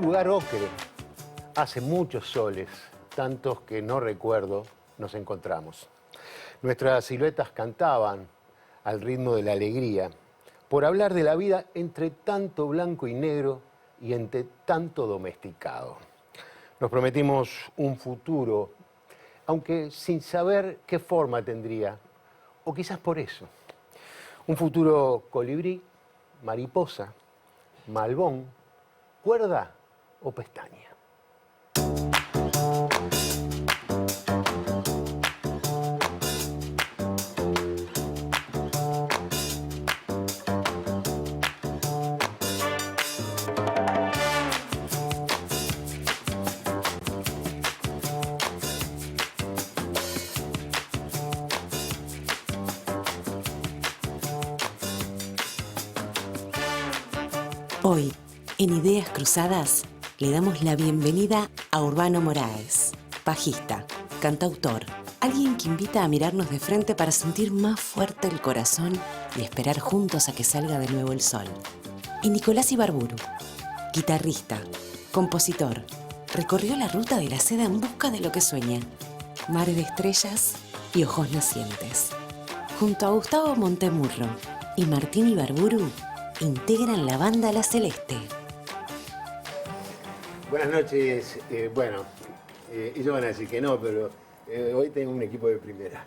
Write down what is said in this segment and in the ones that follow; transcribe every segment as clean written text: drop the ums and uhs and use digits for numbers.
lugar ocre, hace muchos soles, tantos que no recuerdo, nos encontramos. Nuestras siluetas cantaban al ritmo de la alegría, por hablar de la vida entre tanto blanco y negro y entre tanto domesticado. Nos prometimos un futuro, aunque sin saber qué forma tendría, o quizás por eso. Un futuro colibrí, mariposa, malbón, cuerda o pestaña. Hoy, en Ideas Cruzadas, le damos la bienvenida a Urbano Moraes, pajista, cantautor, alguien que invita a mirarnos de frente para sentir más fuerte el corazón y esperar juntos a que salga de nuevo el sol. Y Nicolás Ibarburu, guitarrista, compositor, recorrió la ruta de la seda en busca de lo que sueña, mares de estrellas y ojos nacientes. Junto a Gustavo Montemurro y Martín Ibarburu, integran la banda La Celeste. Buenas noches. Ellos van a decir que no, pero hoy tengo un equipo de primera.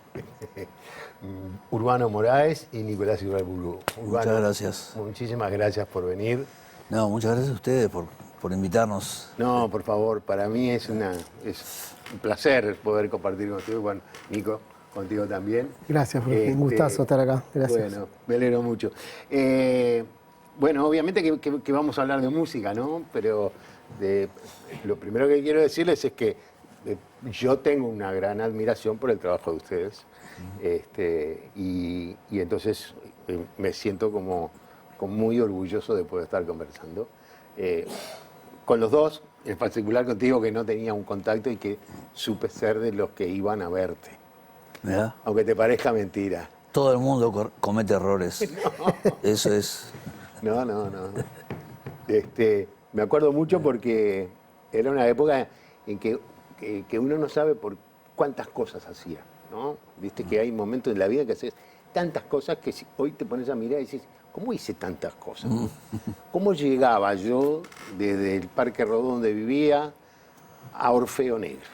Urbano Moraes y Nicolás Ibarburu. Muchas gracias. Muchísimas gracias por venir. No, muchas gracias a ustedes por invitarnos. No, por favor, para mí es un placer poder compartir con ustedes. Bueno, Nico, contigo también. Gracias, un gustazo estar acá. Gracias. Bueno, me alegro mucho. Bueno, obviamente que vamos a hablar de música, ¿no? Pero lo primero que quiero decirles es que yo tengo una gran admiración por el trabajo de ustedes. Y entonces me siento como muy orgulloso de poder estar conversando. Con los dos, en particular contigo, que no tenía un contacto y que supe ser de los que iban a verte. ¿Verdad? Aunque te parezca mentira. Todo el mundo comete errores. No. Eso es. No. Me acuerdo mucho porque era una época en que uno no sabe por cuántas cosas hacía, ¿no? Viste que hay momentos en la vida que haces tantas cosas que hoy te pones a mirar y dices, ¿cómo hice tantas cosas? ¿Cómo llegaba yo desde el Parque Rodó donde vivía a Orfeo Negro?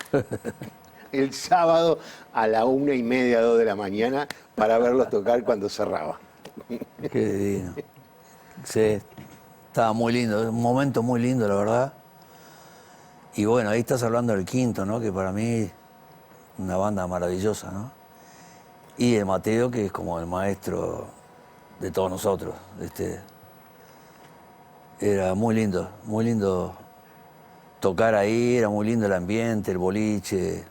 El sábado a la 1:30, 2 de la mañana para verlos tocar cuando cerraba. Qué divino. Sí, estaba muy lindo, un momento muy lindo, la verdad. Y bueno, ahí estás hablando del Quinto, ¿no? Que para mí una banda maravillosa, ¿no? Y de Mateo, que es como el maestro de todos nosotros. Era muy lindo tocar ahí, era muy lindo el ambiente, el boliche.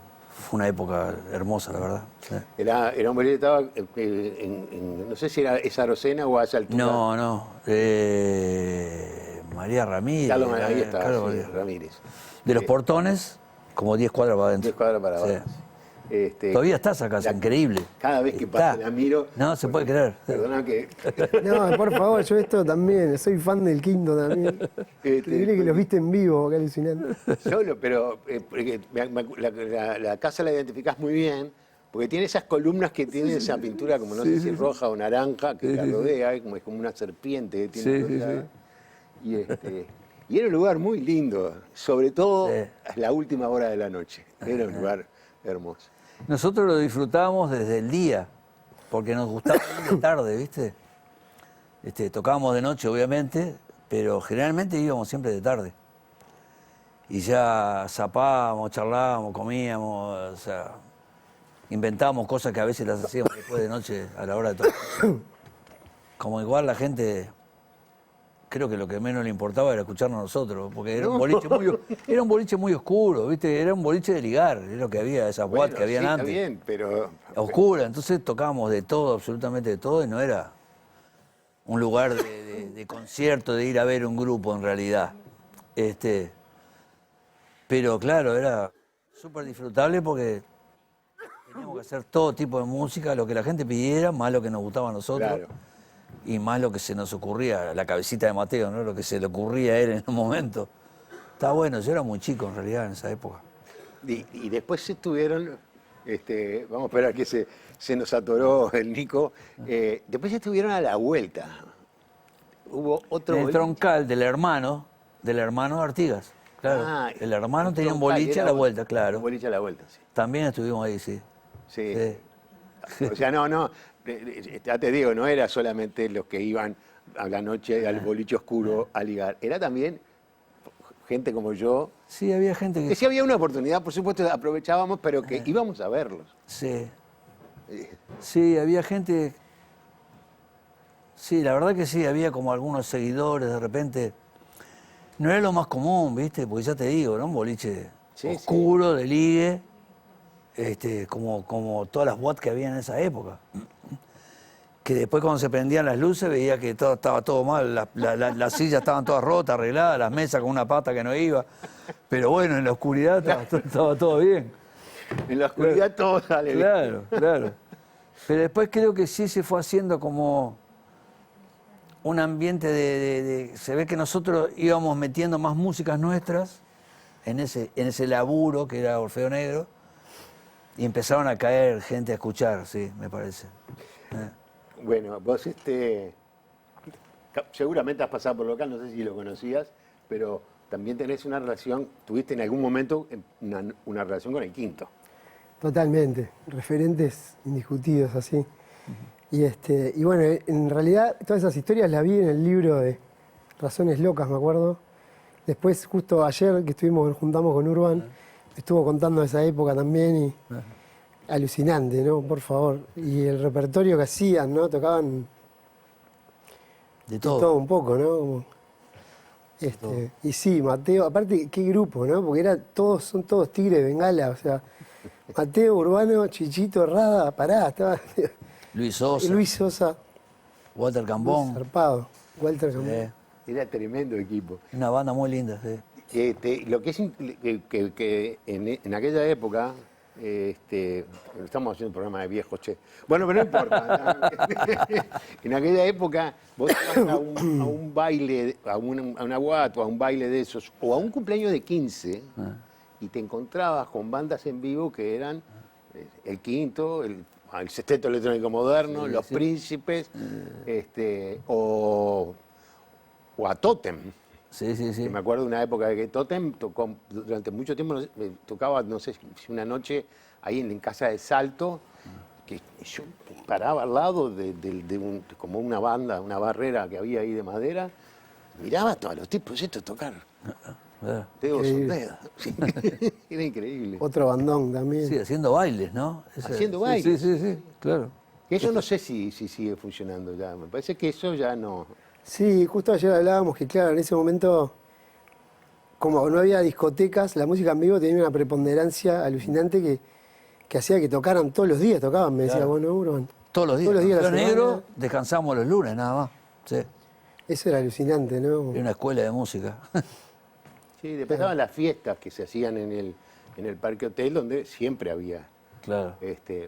Fue una época hermosa, la verdad. Sí. Era un boliche, estaba no sé si era esa Arocena o a esa altura. No. María Ramírez. Ahí estaba, Carlos sí, Ramírez. De los portones, como 10 cuadras para adentro. 10 cuadras para abajo. Sí. Todavía está esa casa, increíble. Cada vez que pasa la miro. No, se puede creer. Perdona que... No, por favor, yo esto también, soy fan del Quinto también. Increíble que los viste en vivo, acá alucinante. Solo, pero la casa la identificás muy bien, porque tiene esas columnas que tiene esa pintura, como no sé si roja o naranja, que la rodea, es como una serpiente que tiene. Y era un lugar muy lindo, sobre todo a la última hora de la noche. Era un lugar hermoso. Nosotros lo disfrutábamos desde el día, porque nos gustaba ir de tarde, ¿viste? Tocábamos de noche, obviamente, pero generalmente íbamos siempre de tarde. Y ya zapábamos, charlábamos, comíamos, o sea, inventábamos cosas que a veces las hacíamos después de noche a la hora de tocar. Como igual la gente, creo que lo que menos le importaba era escucharnos a nosotros, porque era un boliche muy oscuro, ¿viste? Era un boliche de ligar, es lo que había, esas boates que habían antes. Está bien, pero... Oscura, entonces tocábamos de todo, absolutamente de todo, y no era un lugar de concierto, de ir a ver un grupo en realidad. Pero claro, era súper disfrutable porque teníamos que hacer todo tipo de música, lo que la gente pidiera, más lo que nos gustaba a nosotros. Claro. Y más lo que se nos ocurría, la cabecita de Mateo, ¿no? Lo que se le ocurría a él en un momento. Está bueno, yo era muy chico en realidad en esa época. Y después estuvieron, vamos a esperar que se nos atoró el Nico, después estuvieron a la vuelta. Hubo otro En el boliche. troncal del hermano Artigas. Claro. Ah, el hermano el tenía un troncal, boliche a era la vuelta, claro. Un boliche a la vuelta, sí. También estuvimos ahí, sí. Sí. Sí. O sea, no, ya te digo, no era solamente los que iban a la noche al boliche oscuro a ligar, era también gente como yo, Sí, había gente que que... si había una oportunidad, por supuesto, aprovechábamos, pero que íbamos a verlos. Sí. Sí, había gente... Sí, la verdad que sí, había como algunos seguidores de repente. No era lo más común, ¿viste? Porque ya te digo, ¿no? Un boliche Sí, oscuro, de ligue, como todas las bots que había en esa época. Que después cuando se prendían las luces veía que estaba todo mal, las sillas estaban todas rotas, arregladas, las mesas con una pata que no iba. Pero bueno, en la oscuridad estaba todo bien. En la oscuridad todo sale bien. Claro, claro. Pero después creo que sí se fue haciendo como un ambiente se ve que nosotros íbamos metiendo más músicas nuestras en ese laburo que era Orfeo Negro y empezaron a caer gente a escuchar, sí, me parece. Bueno, vos seguramente has pasado por local, no sé si lo conocías, pero también tenés una relación, tuviste en algún momento una relación con el Quinto. Totalmente, referentes indiscutidos así. Y bueno, en realidad todas esas historias las vi en el libro de Razones Locas, me acuerdo. Después, justo ayer que nos juntamos con Urban, estuvo contando esa época también y alucinante, ¿no? Por favor. Y el repertorio que hacían, ¿no? Tocaban De de todo. todo un poco, ¿no? Y sí, Mateo, aparte, qué grupo, ¿no? Porque son todos Tigre de Bengala, o sea, Mateo, Urbano, Chichito, Rada, pará, estaba Luis Sosa, Luis Sosa, Walter muy Cambón. zarpado, Walter Cambón. Era tremendo equipo. Una banda muy linda, sí. Lo que es que en aquella época, estamos haciendo un programa de viejos, che. Bueno, pero no importa. En aquella época, vos ibas a un baile, a una boate o a un baile de esos, o a un cumpleaños de 15, y te encontrabas con bandas en vivo que eran el Quinto, el Sexteto Electrónico Moderno, Sí, Los sí. Príncipes, o a Totem. Sí, sí, sí. Que me acuerdo de una época de que Totem tocó durante mucho tiempo, tocaba, no sé si una noche ahí en casa de Salto, que yo paraba al lado como una banda, una barrera que había ahí de madera, miraba a todos los tipos estos tocar. Dedo son dedos. Era increíble. Otro bandón también. Sí, haciendo bailes, ¿no? Haciendo sí, bailes. Sí, sí, sí, claro. Eso no sé si sigue funcionando ya. Me parece que eso ya no. Sí, justo ayer hablábamos que, claro, en ese momento, como no había discotecas, la música en vivo tenía una preponderancia alucinante que hacía que tocaran todos los días, tocaban, me decía, Claro. bueno, Urban. Todos los días. Todos los días de la Los semana. negros descansamos los lunes, nada más. Sí. Eso era alucinante, ¿no? Era una escuela de música. Sí, después estaban las fiestas que se hacían en el Parque Hotel, donde siempre había. Claro.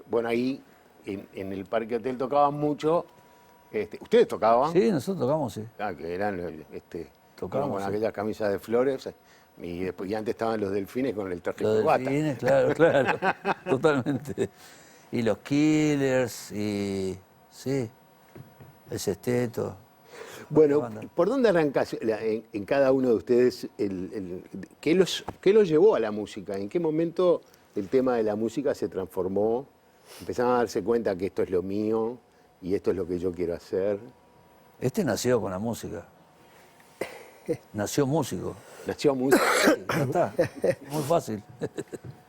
Bueno, ahí en el Parque Hotel tocaban mucho. ¿Ustedes tocaban? Sí, nosotros tocamos, sí. Ah, que eran Tocábamos, con sí. aquellas camisas de flores. Y antes estaban los delfines con el traje de Los corbata. delfines, claro, claro. Totalmente. Y los Killers, y. Sí. El Sexteto. Bueno, banda. ¿por dónde arrancás en cada uno de ustedes? ¿Qué los llevó a la música? ¿En qué momento el tema de la música se transformó? Empezaron a darse cuenta que esto es lo mío y esto es lo que yo quiero hacer. Nació con la música. Nació músico. Nació música. Ya está. Muy fácil.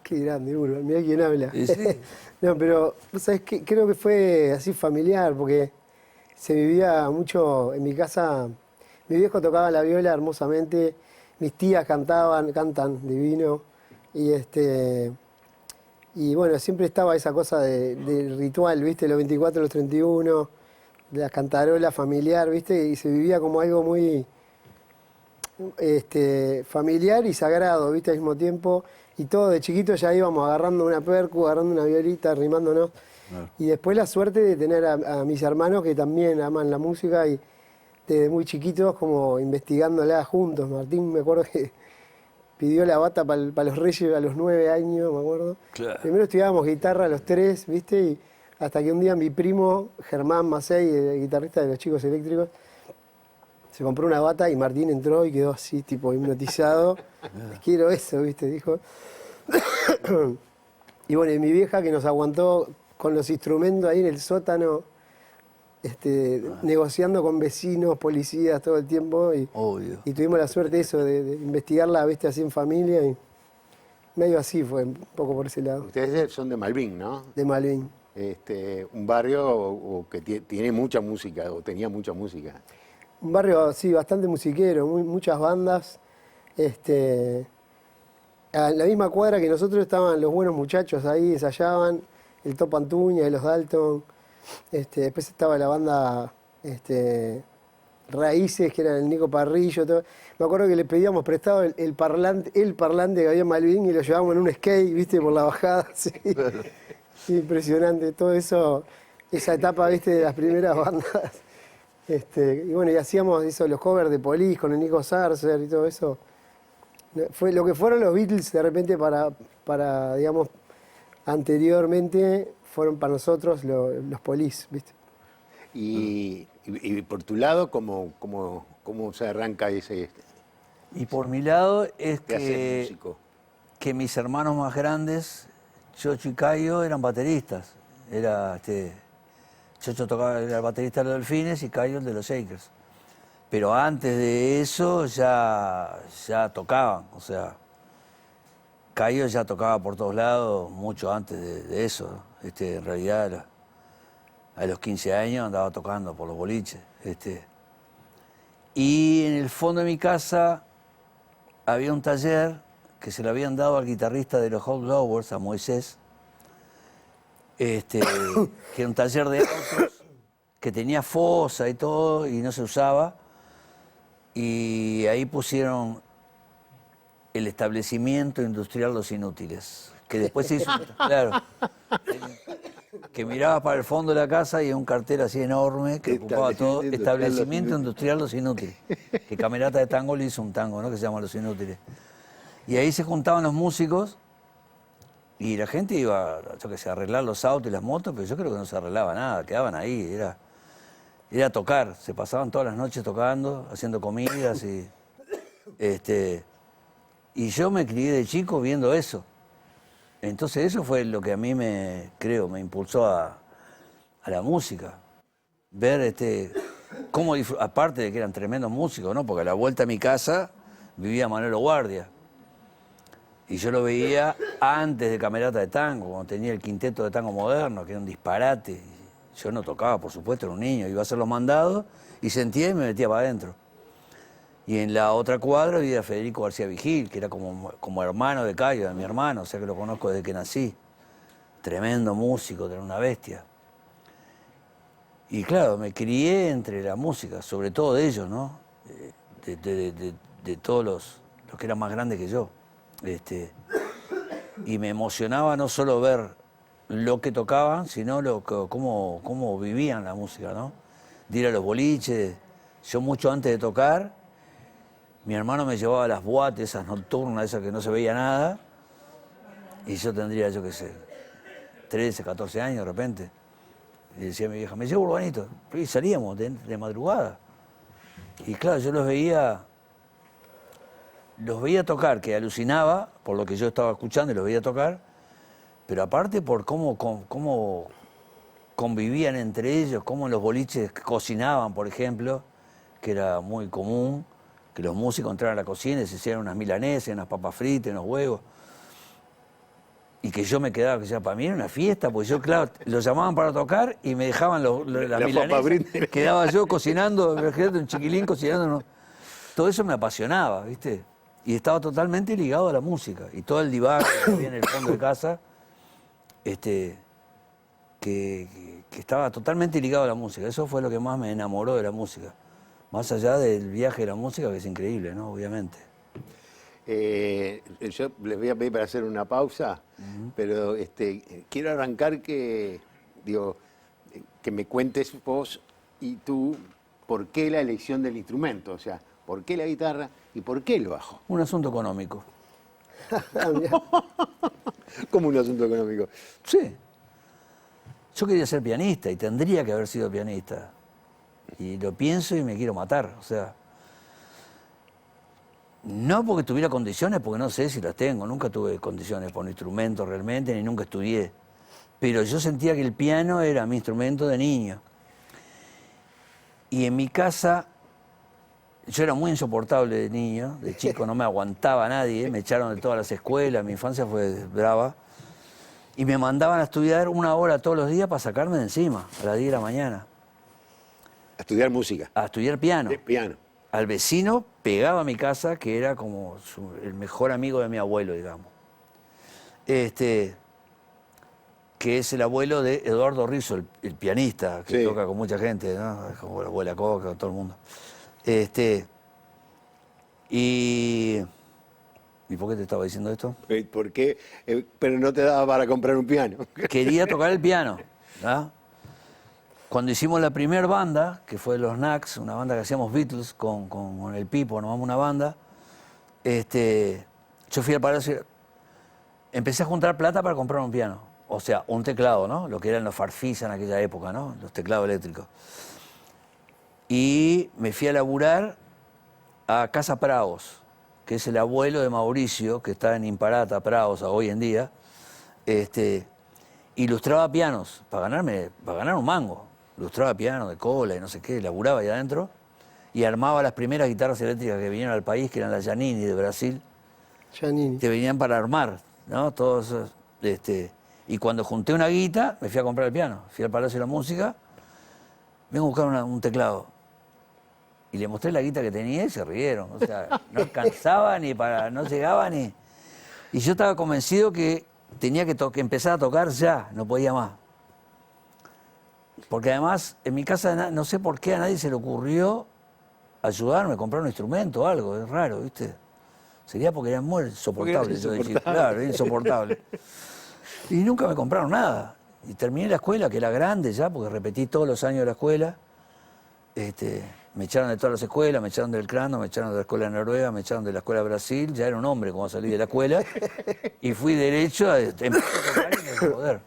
Qué grande, Urban, mirá quién habla. Y sí. No, pero, ¿sabes qué? Creo que fue así familiar, porque se vivía mucho en mi casa. Mi viejo tocaba la viola hermosamente, mis tías cantan divino, y bueno, siempre estaba esa cosa del ritual, ¿viste? Los 24, los 31, de la cantarola familiar, ¿viste? Y se vivía como algo muy familiar y sagrado, ¿viste? Al mismo tiempo. Y todo de chiquito ya íbamos agarrando una percu, agarrando una violita, rimándonos. Y después la suerte de tener a mis hermanos que también aman la música y desde muy chiquitos como investigándola juntos. Martín, me acuerdo que pidió la bata para los Reyes a los 9 años, me acuerdo. Claro. Primero estudiábamos guitarra los tres, ¿viste? Y hasta que un día mi primo, Germán Macei, el guitarrista de Los Chicos Eléctricos, se compró una bata y Martín entró y quedó así, tipo hipnotizado. Quiero eso, ¿viste? Dijo. Y bueno, y mi vieja que nos aguantó con los instrumentos ahí en el sótano, negociando con vecinos, policías todo el tiempo. Obvio. Y tuvimos la suerte eso, de investigarla, ¿viste? Así en familia. Y medio así fue, un poco por ese lado, Ustedes son de Malvin, ¿no? de Malvin. Un barrio que tiene mucha música, o tenía mucha música. Un barrio, sí, bastante musiquero, muchas bandas. A la misma cuadra que nosotros estaban los buenos muchachos ahí, ensayaban, el Top Antuña y los Dalton. Después estaba la banda Raíces, que era el Nico Parrillo. Todo. Me acuerdo que le pedíamos prestado el parlante que había en Malvin y lo llevábamos en un skate, ¿viste? Por la bajada. Sí. Sí, impresionante, todo eso, esa etapa, ¿viste? De las primeras bandas. Y bueno, y hacíamos eso, los covers de Police con el Nico Sarcer y todo eso. Fue lo que fueron los Beatles de repente para digamos, anteriormente fueron para nosotros los Police, ¿viste? Y por tu lado, ¿cómo se arranca ese? Y por mi lado es ¿Qué hace músico? que mis hermanos más grandes, Chocho y Cayo, eran bateristas. Chocho era el baterista de los Delfines y Cayo el de los Shakers. Pero antes de eso ya tocaban, o sea, Cayo ya tocaba por todos lados mucho antes de eso. En realidad a los 15 años andaba tocando por los boliches. Y en el fondo de mi casa había un taller que se le habían dado al guitarrista de los Hot Blowers, a Moisés, que era un taller de autos que tenía fosa y todo y no se usaba. Y ahí pusieron el establecimiento industrial Los Inútiles, que después se hizo, claro, que miraba para el fondo de la casa y un cartel así enorme que ocupaba todo, establecimiento industrial Los Inútiles, que Camerata de Tango le hizo un tango, ¿no? Que se llama Los Inútiles. Y ahí se juntaban los músicos y la gente iba, yo qué sé, a arreglar los autos y las motos, pero yo creo que no se arreglaba nada, quedaban ahí, era tocar, se pasaban todas las noches tocando, haciendo comidas y yo me crié de chico viendo eso. Entonces eso fue lo que a mí me impulsó a la música. Ver cómo aparte de que eran tremendos músicos, ¿no? Porque a la vuelta a mi casa vivía Manolo Guardia. Y yo lo veía antes de Camerata de Tango, cuando tenía el quinteto de tango moderno, que era un disparate. Yo no tocaba, por supuesto, era un niño, iba a hacer los mandados y sentía y me metía para adentro. Y en la otra cuadra vivía Federico García Vigil, que era como hermano de Cayo, de mi hermano, o sea que lo conozco desde que nací. Tremendo músico, era una bestia. Y claro, me crié entre la música, sobre todo de ellos, ¿no? De todos los que eran más grandes que yo. Y me emocionaba no solo ver lo que tocaban, sino cómo vivían la música, ¿no? De ir a los boliches. Yo mucho antes de tocar, mi hermano me llevaba a las boates, esas nocturnas, esas que no se veía nada, y yo tendría, yo qué sé, 13, 14 años de repente. Y decía a mi vieja, me llevo Urbanito. Y salíamos de madrugada. Y claro, yo los veía tocar, que alucinaba por lo que yo estaba escuchando y los veía tocar, pero aparte por cómo convivían entre ellos, cómo en los boliches cocinaban, por ejemplo, que era muy común, que los músicos entraran a la cocina y se hicieran unas milanesas, unas papas fritas, unos huevos. Y que yo me quedaba, que ya para mí era una fiesta, porque yo, claro, los llamaban para tocar y me dejaban las milanesas. Quedaba yo cocinando, imagínate, un chiquilín cocinando. ¿No? Todo eso me apasionaba, ¿viste? Y estaba totalmente ligado a la música. Y todo el divague que había en el fondo de casa, que estaba totalmente ligado a la música. Eso fue lo que más me enamoró de la música. Más allá del viaje de la música, que es increíble, ¿no? Obviamente. Yo les voy a pedir para hacer una pausa, pero quiero arrancar que me cuentes vos y tú por qué la elección del instrumento, o sea, por qué la guitarra y por qué el bajo. Un asunto económico. Ah, mirá. Como un asunto económico. Sí. Yo quería ser pianista y tendría que haber sido pianista. Y lo pienso y me quiero matar. O sea, no porque tuviera condiciones, porque no sé si las tengo. Nunca tuve condiciones por un instrumento realmente, ni nunca estudié. Pero yo sentía que el piano era mi instrumento de niño. Y en mi casa, yo era muy insoportable de niño, de chico no me aguantaba a nadie, me echaron de todas las escuelas, mi infancia fue brava. Y me mandaban a estudiar 1 hora todos los días para sacarme de encima, a las 10 de la mañana. A estudiar música. A estudiar piano. De piano. Al vecino pegaba a mi casa, que era como el mejor amigo de mi abuelo, digamos. Que es el abuelo de Eduardo Rizzo, el pianista, que Sí. toca con mucha gente, ¿no? Como la abuela Coca, con todo el mundo. ¿Y por qué te estaba diciendo esto? ¿Por qué? Pero no te daba para comprar un piano. Quería tocar el piano, ¿no? Cuando hicimos la primera banda, que fue los Knacks, una banda que hacíamos Beatles con el Pipo, nos vamos una banda, yo fui al Palacio, empecé a juntar plata para comprar un piano, o sea, un teclado, ¿no? Lo que eran los Farfisa en aquella época, ¿no? Los teclados eléctricos. Y me fui a laburar a Casa Praos, que es el abuelo de Mauricio, que está en Imparata, Praos, hoy en día. Ilustraba pianos para ganar un mango. Ilustraba pianos de cola y no sé qué, laburaba ahí adentro y armaba las primeras guitarras eléctricas que vinieron al país, que eran las Giannini de Brasil, Giannini. que venían para armar, ¿no? Todos esos, y cuando junté una guita, me fui a comprar el piano. Fui al Palacio de la Música, vengo a buscar un teclado. Y le mostré la guita que tenía y se rieron. O sea, no alcanzaba no llegaba ni... Y yo estaba convencido que tenía que empezar a tocar ya, no podía más. Porque además, en mi casa, no sé por qué a nadie se le ocurrió ayudarme a comprar un instrumento o algo, es raro, ¿viste? Sería porque era muy insoportable. Yo de chico. Claro, era insoportable. Y nunca me compraron nada. Y terminé la escuela, que era grande ya, porque repetí todos los años de la escuela. Me echaron de todas las escuelas, me echaron del Crano, me echaron de la escuela de Noruega, me echaron de la escuela de Brasil. Ya era un hombre cuando salí de la escuela. Y fui derecho a empezar a tocar y me iba a joder.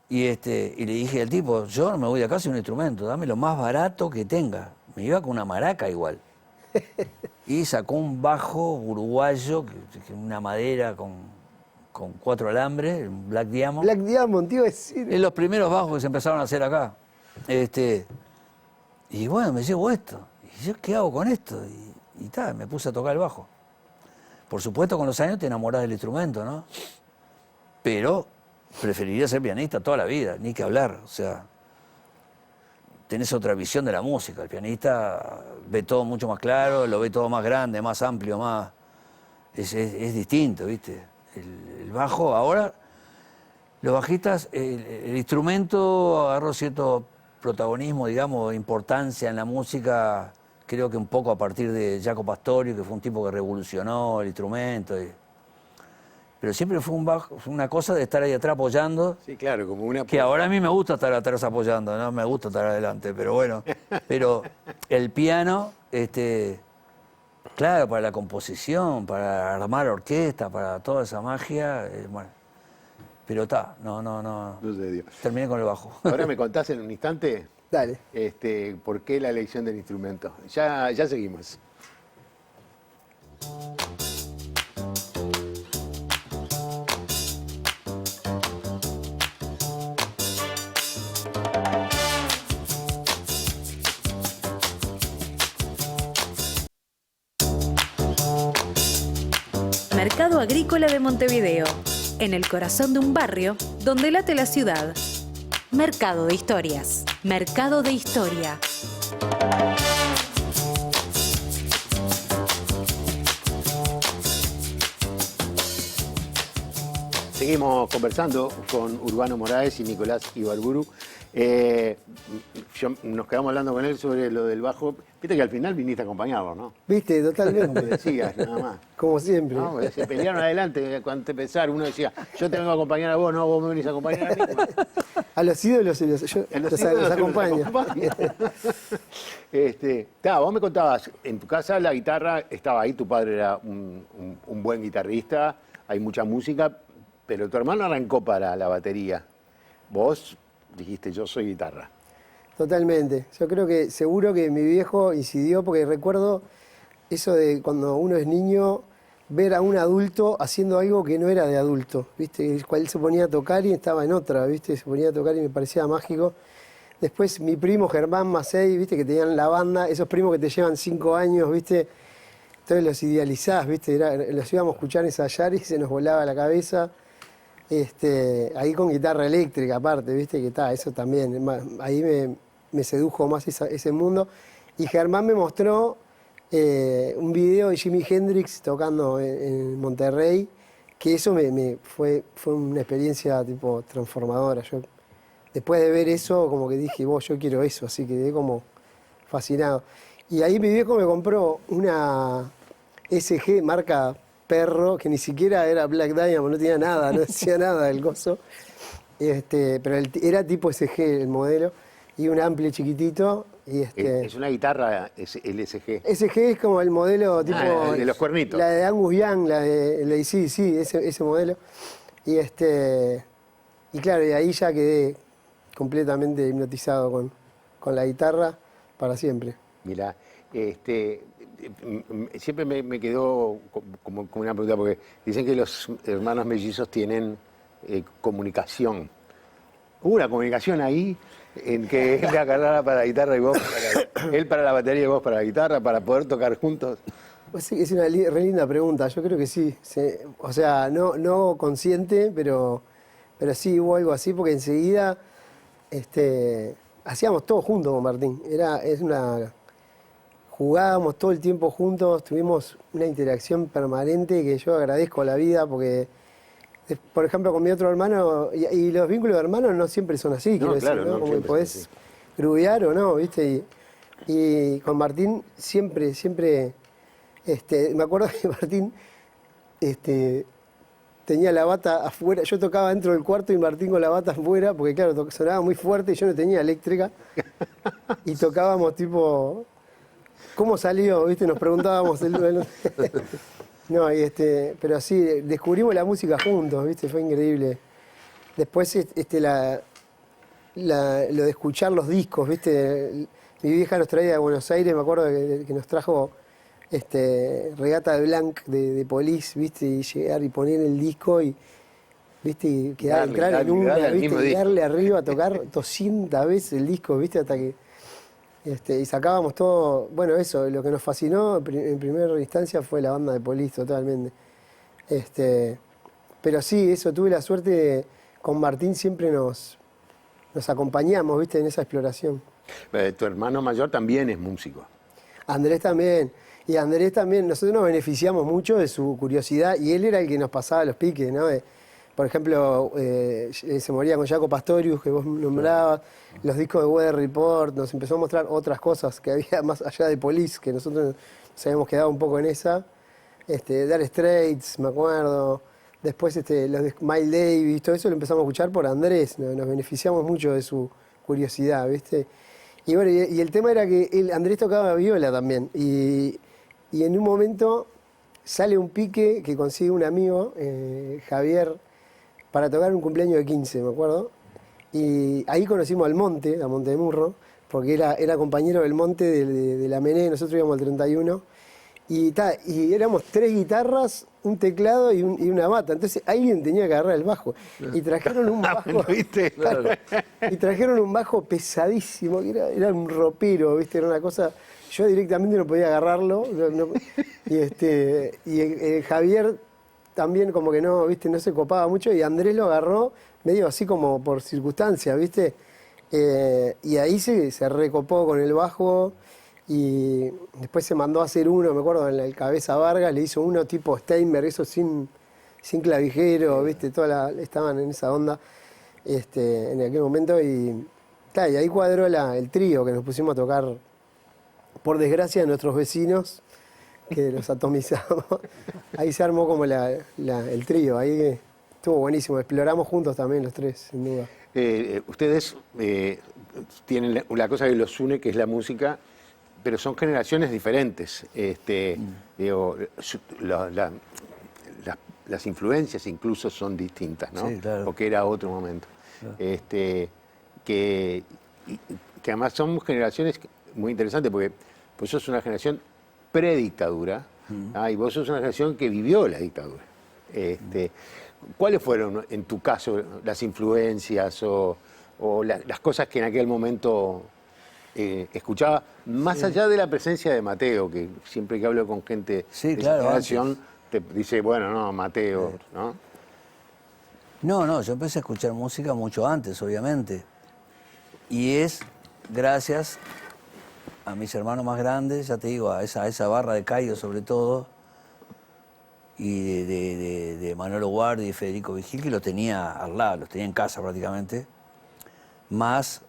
Y le dije al tipo, yo no me voy de acá sin un instrumento, dame lo más barato que tenga. Me iba con una maraca igual. Y sacó un bajo uruguayo, una madera con 4 alambres, un Black Diamond. Black Diamond, tío, decir. Es los primeros bajos que se empezaron a hacer acá. Y bueno, me llevo esto. ¿Y yo qué hago con esto? Y tal, me puse a tocar el bajo. Por supuesto, con los años te enamorás del instrumento, ¿no? Pero preferiría ser pianista toda la vida, ni que hablar. O sea, tenés otra visión de la música. El pianista ve todo mucho más claro, lo ve todo más grande, más amplio, más... Es distinto, ¿viste? El bajo, ahora, los bajistas, el instrumento agarró cierto protagonismo, digamos, importancia en la música, creo que un poco a partir de Jaco Pastorius, que fue un tipo que revolucionó el instrumento. Pero siempre fue una cosa de estar ahí atrás apoyando. Sí, claro, como una... Que ahora a mí me gusta estar atrás apoyando, no me gusta estar adelante, pero bueno. Pero el piano, claro, para la composición, para armar orquesta, para toda esa magia, bueno. Pero está, no. No se dio. Terminé con el bajo. Ahora me contás en un instante Dale. por qué la elección del instrumento. Ya seguimos. Mercado Agrícola de Montevideo, en el corazón de un barrio donde late la ciudad. Mercado de Historias. Mercado de Historia. Seguimos conversando con Urbano Moraes y Nicolás Ibarburu. Nos quedamos hablando con él sobre lo del bajo. Viste que al final viniste a acompañarlo, ¿no? Viste, totalmente. Lo decías, nada más. Como siempre. No, se pelearon adelante cuando empezar. Uno decía, yo te vengo a acompañar a vos, no, vos me venís a acompañar a mí. A los ídolos yo los acompaño. Vos me contabas, en tu casa la guitarra estaba ahí, tu padre era un buen guitarrista, hay mucha música, pero tu hermano arrancó para la batería. Vos dijiste, yo soy guitarra. Totalmente. Yo creo que seguro que mi viejo incidió, porque recuerdo eso de cuando uno es niño, ver a un adulto haciendo algo que no era de adulto, ¿viste? El cual se ponía a tocar y estaba en otra, ¿viste? Se ponía a tocar y me parecía mágico. Después mi primo Germán Macei, ¿viste? Que tenían la banda, esos primos que te llevan 5 años, ¿viste? Entonces los idealizás, ¿viste? Los íbamos a escuchar ensayar y se nos volaba la cabeza. Ahí con guitarra eléctrica aparte, ¿viste? Que está, eso también, ahí me sedujo más ese mundo. Y Germán me mostró un video de Jimi Hendrix tocando en Monterrey, que eso fue una experiencia tipo transformadora. Yo, después de ver eso, como que dije, yo quiero eso, así que quedé como fascinado. Y ahí mi viejo me compró una SG marca Perro, que ni siquiera era Black Diamond, no tenía nada, no decía nada del gozo. Pero era tipo SG el modelo, y un ampli chiquitito. Es una guitarra LSG. SG es como el modelo tipo... de los cuernitos. La de Angus Young, la de sí, ese modelo. Y claro, y ahí ya quedé completamente hipnotizado con la guitarra para siempre. Mirá, siempre me quedó como una pregunta, porque dicen que los hermanos mellizos tienen comunicación. ¿Hubo una comunicación ahí en que él me agarrara para la guitarra y vos él para la batería y vos para la guitarra, para poder tocar juntos? Pues sí, es una re linda pregunta, yo creo que sí. O sea, no consciente, pero sí hubo algo así, porque enseguida hacíamos todo juntos con Martín. Jugábamos todo el tiempo juntos, tuvimos una interacción permanente que yo agradezco a la vida, porque, por ejemplo, con mi otro hermano, y los vínculos de hermanos no siempre son así, quiero decir, ¿no? Como que podés grubear o no, ¿viste? Y con Martín siempre, me acuerdo que Martín tenía la bata afuera, yo tocaba dentro del cuarto y Martín con la bata afuera, porque claro, sonaba muy fuerte y yo no tenía eléctrica, y tocábamos tipo... ¿Cómo salió? ¿Viste? Nos preguntábamos. No, pero sí, descubrimos la música juntos, ¿viste? Fue increíble. Después lo de escuchar los discos, ¿viste? Mi vieja nos traía de Buenos Aires, me acuerdo que nos trajo Regata de Blanc de Police, ¿viste? Y llegar y poner el disco y, ¿viste? Y entrar en una, ¿viste? Y darle arriba a tocar 200 veces el disco, ¿viste? Hasta que... y sacábamos todo, bueno, eso, lo que nos fascinó en primera instancia fue la banda de Police, totalmente. Pero sí, eso, tuve la suerte, con Martín siempre nos acompañamos, ¿viste? En esa exploración. Tu hermano mayor también es músico. Andrés también, nosotros nos beneficiamos mucho de su curiosidad, y él era el que nos pasaba los piques, ¿no? Por ejemplo, se moría con Jaco Pastorius, que vos nombrabas, los discos de Weather Report, nos empezó a mostrar otras cosas que había más allá de Police, que nosotros nos habíamos quedado un poco en esa. Dire Straits, me acuerdo. Después los de Miles Davis, todo eso lo empezamos a escuchar por Andrés, nos beneficiamos mucho de su curiosidad, ¿viste? Y bueno, y el tema era que Andrés tocaba viola también, y en un momento sale un pique que consigue un amigo, Javier, para tocar un cumpleaños de 15, me acuerdo. Y ahí conocimos al Monte, a Montemurro, porque era compañero del Monte de la Mené, nosotros íbamos al 31. Y éramos 3 guitarras, un teclado y una bata. Entonces alguien tenía que agarrar el bajo. Y trajeron un bajo. ¿Viste? Claro. Y trajeron un bajo pesadísimo, que era un ropero, ¿viste? Era una cosa. Yo directamente no podía agarrarlo. Y Javier también como que no, ¿viste? No se copaba mucho, y Andrés lo agarró medio así como por circunstancia, ¿viste? Y ahí se recopó con el bajo, y después se mandó a hacer uno, me acuerdo, en el Cabeza Vargas, le hizo uno tipo Steinberg, eso sin sin clavijero, ¿viste? Estaban en esa onda en aquel momento y, claro, y ahí cuadró el trío que nos pusimos a tocar, por desgracia, de nuestros vecinos, que los atomizamos. Ahí se armó como el trío, ahí estuvo buenísimo. Exploramos juntos también los tres, sin duda. Ustedes tienen la cosa que los une, que es la música, pero son generaciones diferentes. Digo, las influencias incluso son distintas, ¿no? Sí, claro. Porque era otro momento. Claro. Que además son generaciones muy interesantes, porque vos sos una generación predictadura, y vos sos una generación que vivió la dictadura. ¿Cuáles fueron, en tu caso, las influencias o las cosas que en aquel momento escuchaba, más allá de la presencia de Mateo, que siempre que hablo con gente Sí, de claro, esa generación, antes. te dice, bueno, no, Mateo, ¿no? No, yo empecé a escuchar música mucho antes, obviamente. Y es gracias a mis hermanos más grandes, ya te digo, a esa barra de Cayo sobre todo, y de Manolo Guardi y Federico Vigil, que lo tenía al lado, los tenía en casa prácticamente, más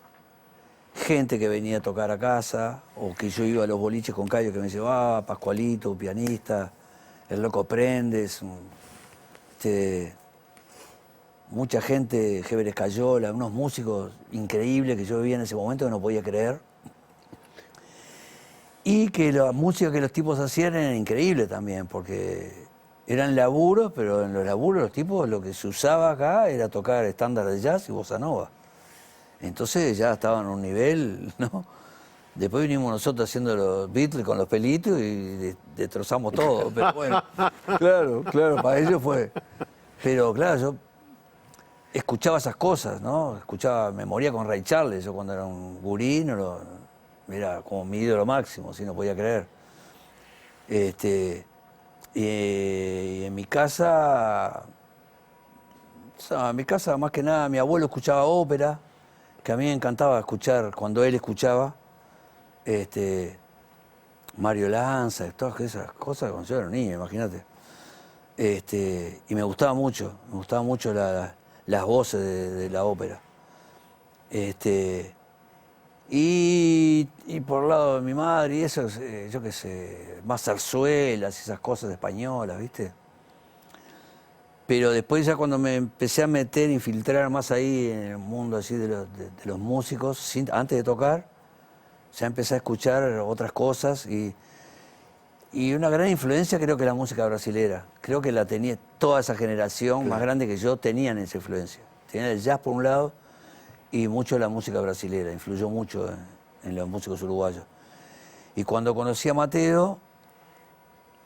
gente que venía a tocar a casa, o que yo iba a los boliches con Cayo, que me llevaba, Pascualito, pianista, el Loco Prendes, mucha gente, Heber Escayola, unos músicos increíbles que yo vivía en ese momento que no podía creer. Y que la música que los tipos hacían era increíble también, porque eran laburos, pero en los laburos los tipos lo que se usaba acá era tocar estándar de jazz y bossa nova. Entonces ya estaban a un nivel, ¿no? Después vinimos nosotros haciendo los Beatles con los pelitos y destrozamos todo. Pero bueno, claro, para ellos fue. Pero claro, yo escuchaba esas cosas, ¿no? Me moría con Ray Charles. Yo cuando era un gurí, era como mi ídolo máximo, no podía creer. Y en mi casa, más que nada, mi abuelo escuchaba ópera, que a mí me encantaba escuchar cuando él escuchaba. Mario Lanza, todas esas cosas cuando yo era un niño, imagínate. Y me gustaba mucho las voces de la ópera. Y por el lado de mi madre y eso, yo qué sé, más zarzuelas, esas cosas españolas, ¿viste? Pero después ya cuando me empecé a meter, infiltrar más ahí en el mundo así de los músicos, antes de tocar, ya empecé a escuchar otras cosas y una gran influencia creo que la música brasilera. Creo que la tenía toda esa generación más grande que yo, tenían esa influencia. Tenían el jazz por un lado y mucho la música brasilera, influyó mucho en los músicos uruguayos. Y cuando conocí a Mateo,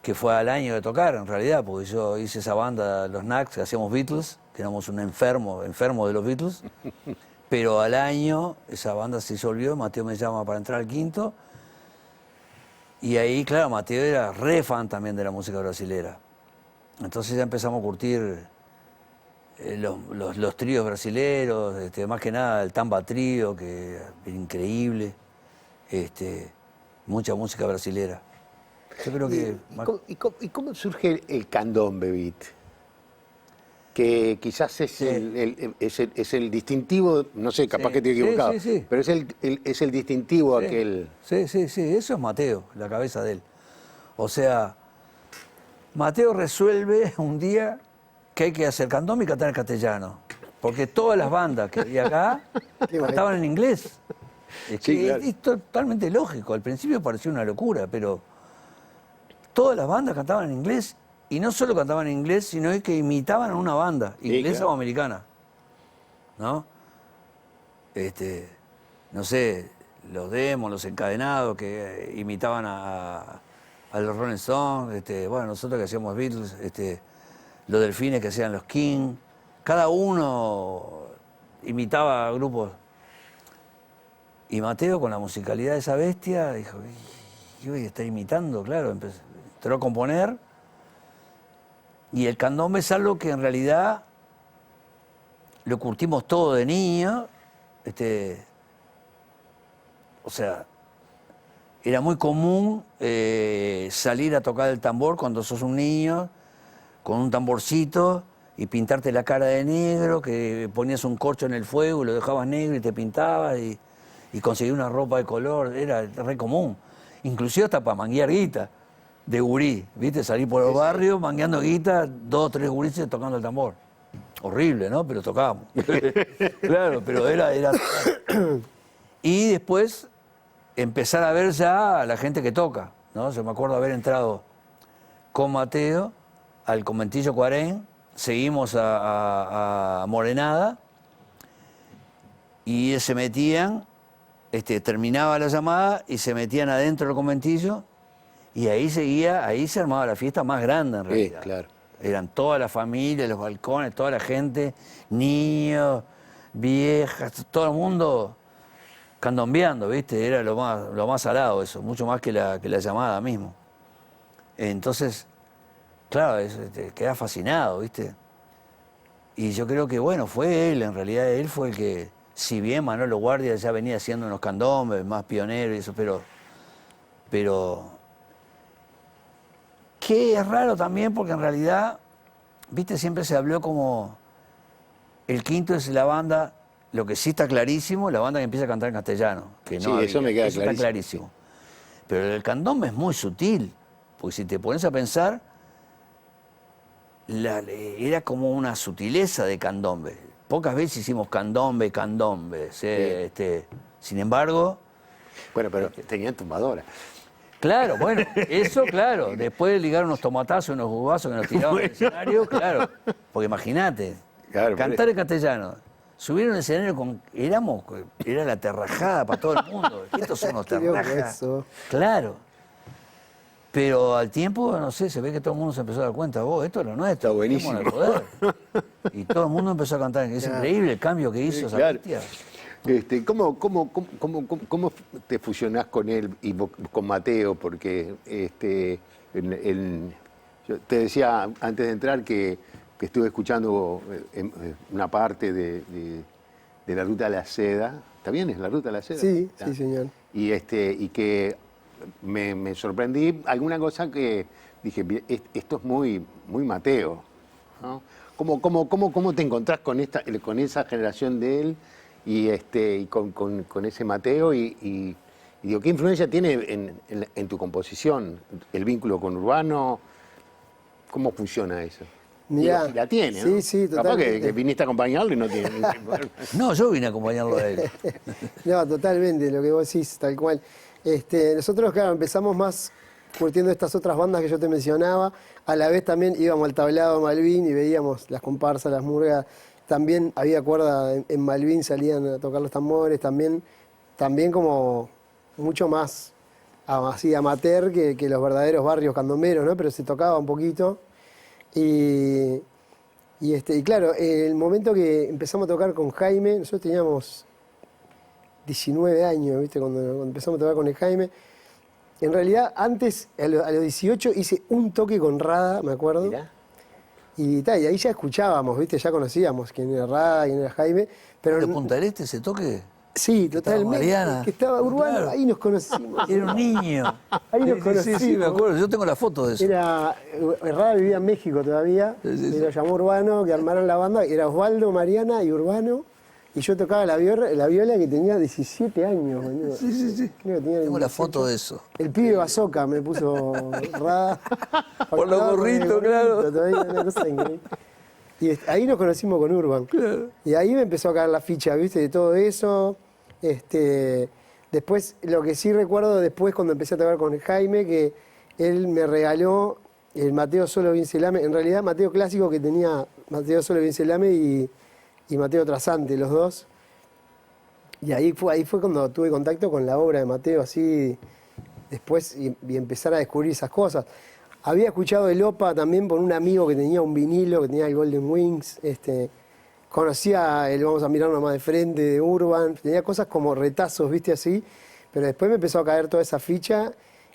que fue al año de tocar en realidad, porque yo hice esa banda, los Knacks, que hacíamos Beatles, que éramos un enfermo de los Beatles, pero al año esa banda se disolvió, Mateo me llama para entrar al quinto, y ahí, claro, Mateo era re fan también de la música brasilera. Entonces ya empezamos a curtir los tríos brasileros, más que nada el Tamba Trío, que era increíble, mucha música brasilera. Yo creo que... ¿Y cómo surge el candombe beat? Que quizás es, es el distintivo, no sé, capaz que estoy equivocado, pero es el distintivo aquel... Sí, eso es Mateo, la cabeza de él. O sea, Mateo resuelve un día que hay que hacer candombe y cantar en castellano, porque todas las bandas que había acá cantaban en inglés. Es totalmente lógico, al principio pareció una locura, pero todas las bandas cantaban en inglés. Y no solo cantaban en inglés, sino que imitaban a una banda, inglesa o americana. ¿No? No sé, los Demos, los Encadenados, que imitaban a los Rolling Stones, bueno, nosotros que hacíamos Beatles, los Delfines que hacían los King. Cada uno imitaba a grupos. Y Mateo, con la musicalidad de esa bestia, dijo, yo voy a estar imitando, claro. Entró a componer. Y el candombe es algo que en realidad lo curtimos todo de niño. O sea, era muy común salir a tocar el tambor cuando sos un niño, con un tamborcito y pintarte la cara de negro, que ponías un corcho en el fuego y lo dejabas negro y te pintabas y conseguir una ropa de color, era re común. Inclusive hasta para manguear guita de gurí, ¿viste? Salir por los barrios mangueando guita, 2 o 3 gurises tocando el tambor. Horrible, ¿no? Pero tocábamos. Claro, pero era... Y después empezar a ver ya a la gente que toca, ¿no? Yo me acuerdo haber entrado con Mateo al conventillo Cuarén, seguimos a Morenada y se metían, terminaba la llamada y se metían adentro del conventillo y ahí se armaba la fiesta más grande en realidad. Claro. Eran toda la familia, los balcones, toda la gente, niños, viejas, todo el mundo candombeando, ¿viste? Era lo más salado eso, mucho más que la llamada mismo. Entonces, claro, te quedas fascinado, ¿viste? Y yo creo que, bueno, fue él, en realidad él fue el que, si bien Manolo Guardia ya venía haciendo unos candombes, más pionero y eso, pero que es raro también porque en realidad, ¿viste? Siempre se habló como el quinto es la banda, lo que sí está clarísimo, la banda que empieza a cantar en castellano. Que no Sí, había, eso me queda está clarísimo. Pero el candombe es muy sutil, porque si te pones a pensar, era como una sutileza de candombe. Pocas veces hicimos candombe. Sin embargo... Bueno, pero tenían tumbadora. Claro, bueno, eso claro. Después de ligar unos tomatazos, unos jugazos que nos tiraban del escenario, claro. Porque imagínate, Claro, cantar en castellano, subir a un escenario era la terrajada para todo el mundo. Estos son los Qué loco terrajas. eso. Claro. Pero al tiempo, no sé, se ve que todo el mundo se empezó a dar cuenta, esto es lo nuestro, Está buenísimo. tenemos el poder. Y todo el mundo empezó a cantar. Es increíble el cambio que hizo esa Claro. bestia. ¿Cómo te fusionás con él y con Mateo? Porque yo te decía antes de entrar que estuve escuchando una parte de la Ruta de la Seda. ¿Está bien? ¿Es la Ruta de la Seda? Sí, ¿Está? sí, señor. Y que me sorprendí alguna cosa que dije, esto es muy Mateo, ¿no? ¿Cómo te encontrás con esa generación de él y con ese Mateo y digo, ¿qué influencia tiene en tu composición el vínculo con Urbano? ¿Cómo funciona eso? Mirá, Digo, si la tiene, sí, ¿no? sí, Capaz totalmente. que viniste a acompañarlo y no tiene ningún problema. No, yo vine a acompañarlo a él. No, totalmente, lo que vos decís, tal cual. Nosotros, claro, empezamos más curtiendo estas otras bandas que yo te mencionaba. A la vez también íbamos al tablado Malvin y veíamos las comparsas, las murgas. También había cuerda en Malvin, salían a tocar los tambores. También como mucho más así amateur que los verdaderos barrios candomberos, ¿no? Pero se tocaba un poquito. Y claro, el momento que empezamos a tocar con Jaime, nosotros teníamos 19 años, ¿viste? Cuando empezamos a tocar con el Jaime. En realidad, antes, a los 18, hice un toque con Rada, me acuerdo. Mirá. Y ahí ya escuchábamos, ¿viste? Ya conocíamos quién era Rada, quién era Jaime. Pero ¿De Punta del Este ese toque? sí, estaba totalmente. Mariana. Que estaba Urbano, Claro. ahí nos conocimos. Era un niño. Ahí nos Sí, conocimos. sí, me acuerdo. Yo tengo la foto de eso. Rada vivía en México todavía, y lo llamó Urbano, que armaron la banda. Era Osvaldo, Mariana y Urbano. Y yo tocaba la viola que tenía 17 años, boludo. Sí. Creo que tenía Tengo la 18. foto de eso. El pibe bazooka me puso Rada. Por los gorritos, claro. Todavía una cosa increíble. Y ahí nos conocimos con Urban. Claro. Y ahí me empezó a caer la ficha, ¿viste? De todo eso. Después, lo que sí recuerdo después cuando empecé a tocar con Jaime, que él me regaló el Mateo Solo Vincelame. En realidad, Mateo clásico que tenía Mateo Solo Vincelame y Mateo Trasante, los dos. Y ahí fue cuando tuve contacto con la obra de Mateo, así después, y empezar a descubrir esas cosas. Había escuchado el OPA también por un amigo que tenía un vinilo, que tenía el Golden Wings. Conocía el Vamos a mirarnos más de frente, de Urban. Tenía cosas como retazos, viste, así. Pero después me empezó a caer toda esa ficha.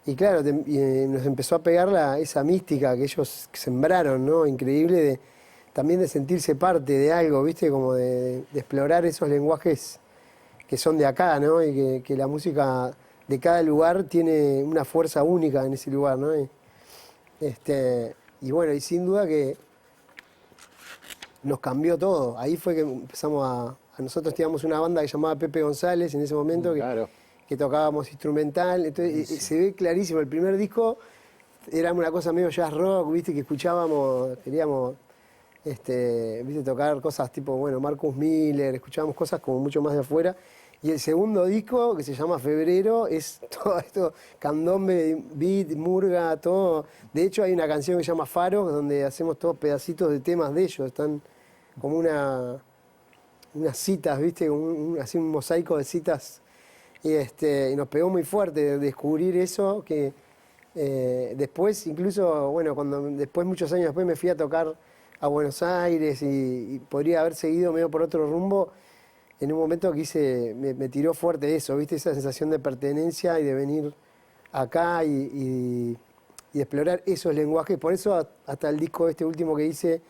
Y claro, nos empezó a pegar esa mística que ellos sembraron, ¿no? Increíble, también de sentirse parte de algo, viste, como de explorar esos lenguajes que son de acá, ¿no? Y que la música de cada lugar tiene una fuerza única en ese lugar, ¿no? Y y bueno, y sin duda que nos cambió todo. Ahí fue que empezamos a nosotros teníamos una banda que llamaba Pepe González en ese momento, Claro. que tocábamos instrumental. Entonces se ve clarísimo, el primer disco era una cosa medio jazz rock, viste, que escuchábamos, queríamos viste, tocar cosas tipo, bueno, Marcus Miller, escuchábamos cosas como mucho más de afuera. Y el segundo disco, que se llama Febrero, es todo esto, candombe, beat, murga, todo. De hecho, hay una canción que se llama Faro, donde hacemos todos pedacitos de temas de ellos. Están como unas citas, ¿viste? Como así un mosaico de citas. Y nos pegó muy fuerte de descubrir eso, que después, incluso, bueno, después, muchos años después, me fui a tocar a Buenos Aires y podría haber seguido medio por otro rumbo. En un momento que me tiró fuerte eso, ¿viste? Esa sensación de pertenencia y de venir acá y explorar esos lenguajes. Por eso hasta el disco último que hice,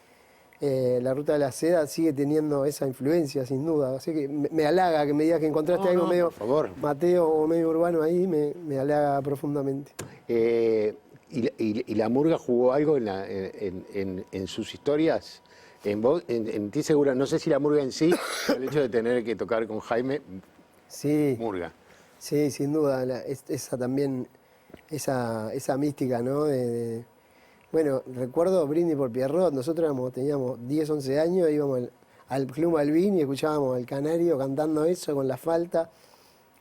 La Ruta de la Seda, sigue teniendo esa influencia, sin duda. Así que me halaga que me digas que encontraste algo medio por favor. Mateo o medio urbano ahí, me halaga profundamente. ¿Y la murga jugó algo en sus historias? En ti segura, no sé si la murga en sí, el hecho de tener que tocar con Jaime, Sí, murga. sí, sin duda. Esa también, esa mística, ¿no? Bueno, recuerdo Brindis por Pierrot. Nosotros teníamos 10, 11 años, íbamos al Club Malvin y escuchábamos al Canario cantando eso con la falta.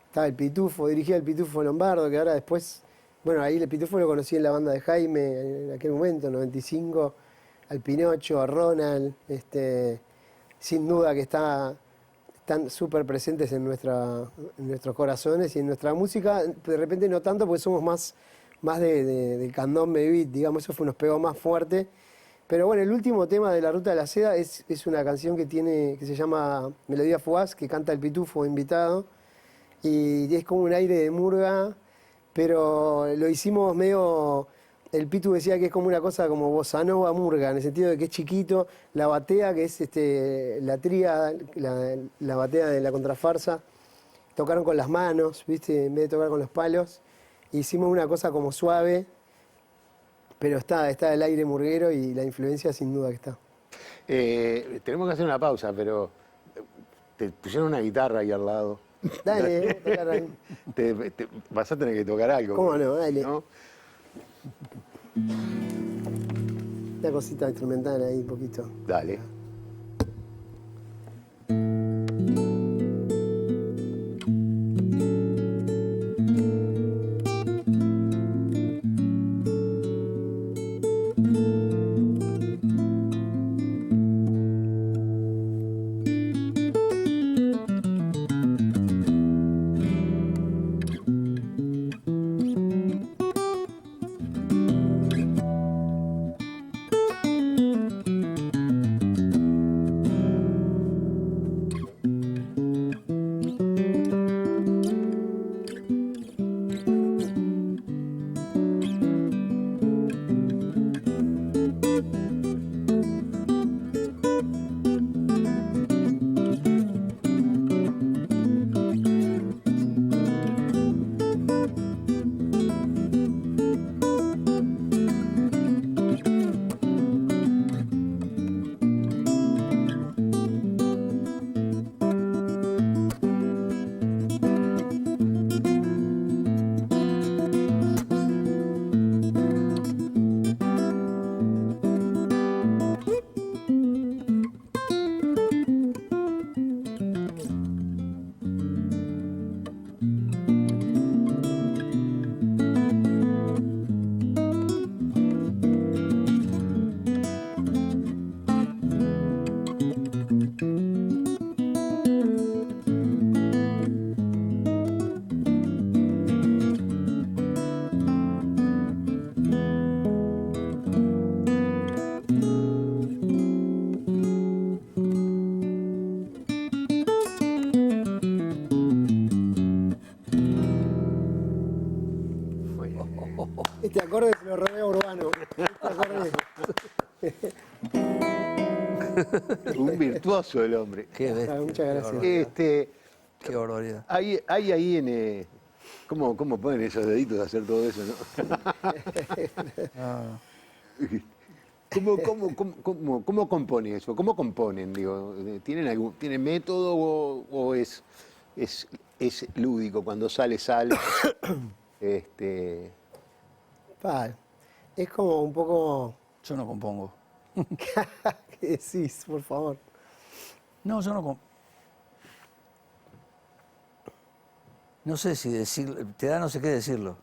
Estaba el Pitufo, dirigía el Pitufo Lombardo, que ahora después, bueno, ahí el Pitufo lo conocí en la banda de Jaime en aquel momento, 95, al Pinocho, a Ronald, sin duda que están súper presentes en nuestros corazones y en nuestra música. De repente no tanto porque somos más de candombe beat, digamos, eso nos pegó más fuerte. Pero bueno, el último tema de La Ruta de la Seda es una canción que se llama Melodía Fugaz, que canta el Pitufo invitado, y es como un aire de murga, pero lo hicimos medio... El Pitu decía que es como una cosa como bossa nova murga, en el sentido de que es chiquito, la batea, que es la tríada, la batea de la contrafarsa, tocaron con las manos, ¿viste? En vez de tocar con los palos. Hicimos una cosa como suave, pero está el aire murguero y la influencia sin duda que está. Tenemos que hacer una pausa, pero te pusieron una guitarra ahí al lado. Dale, tocar ahí. Vas a tener que tocar algo. ¿Cómo no? Dale. ¿No? Una cosita instrumental ahí, un poquito. Dale. Este acorde se lo robé a Urbano. Un virtuoso el hombre. Qué bestia, Muchas gracias. qué barbaridad. Hay ahí en... ¿Cómo ponen esos deditos a hacer todo eso, no? ¿Cómo compone eso? ¿Cómo componen? Digo, ¿tienen método o es lúdico? Cuando sale. Pa, es como un poco... Yo no compongo. ¿Qué decís, por favor? No, yo no No sé si decirlo, te da no sé qué decirlo.